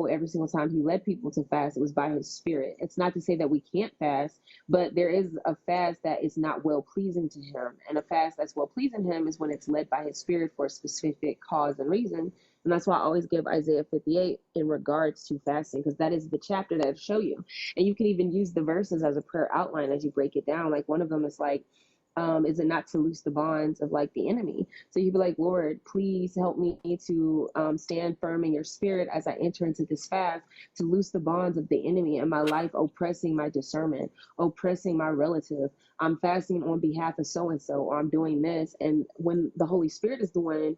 every single time he led people to fast, it was by his spirit. It's not to say that we can't fast, but there is a fast that is not well pleasing to him. And a fast that's well pleasing to him is when it's led by his spirit for a specific cause and reason. And that's why I always give Isaiah 58 in regards to fasting, because that is the chapter that will show you. And you can even use the verses as a prayer outline as you break it down. Like one of them is like, is it not to loose the bonds of like the enemy? So you'd be like, Lord, please help me to stand firm in your spirit as I enter into this fast, to loose the bonds of the enemy in my life, oppressing my discernment, oppressing my relative. I'm fasting on behalf of so and so, or I'm doing this. And when the Holy Spirit is doing,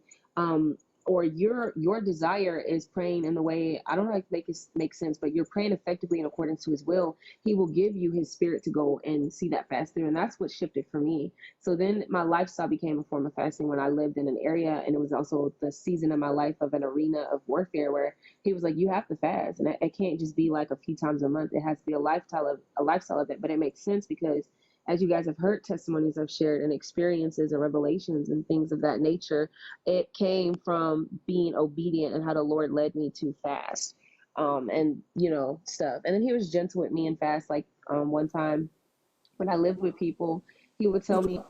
or your desire is praying in the way, I don't know if it make sense, but you're praying effectively in accordance to his will, he will give you his spirit to go and see that fast through. And that's what shifted for me. So then my lifestyle became a form of fasting when I lived in an area, and it was also the season of my life of an arena of warfare where he was like, you have to fast. And it can't just be like a few times a month. It has to be a lifestyle of it. But it makes sense because as you guys have heard testimonies I've shared and experiences and revelations and things of that nature, it came from being obedient and how the Lord led me to fast. And stuff. And then he was gentle with me and fast. Like one time when I lived with people, he would tell me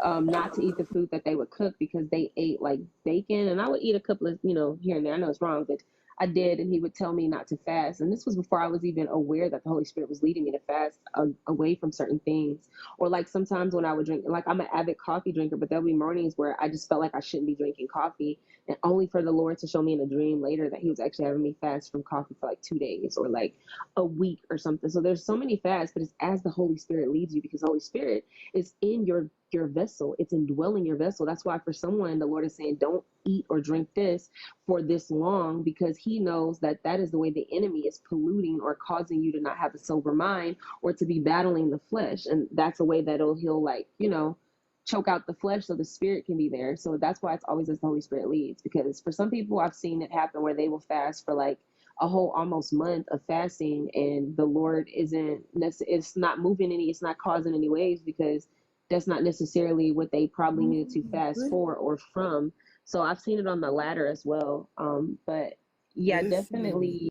not to eat the food that they would cook because they ate like bacon, and I would eat a couple of here and there. I know it's wrong, but I did, and he would tell me not to fast. And this was before I was even aware that the Holy Spirit was leading me to fast away from certain things. Or like sometimes when I would drink, like I'm an avid coffee drinker, but there'll be mornings where I just felt like I shouldn't be drinking coffee, and only for the Lord to show me in a dream later that he was actually having me fast from coffee for like 2 days or like a week or something. So there's so many fasts, but it's as the Holy Spirit leads you, because the Holy Spirit is in your vessel. It's indwelling your vessel. That's why for someone, the Lord is saying, don't eat or drink this for this long, because he knows that that is the way the enemy is polluting or causing you to not have a sober mind or to be battling the flesh. And that's a way that he'll like, choke out the flesh so the spirit can be there. So that's why it's always as the Holy Spirit leads, because for some people I've seen it happen where they will fast for like a whole almost month of fasting, and the Lord it's not moving any, it's not causing any waves, because that's not necessarily what they probably needed to fast for or from. So I've seen it on the latter as well. But yeah, Listen. definitely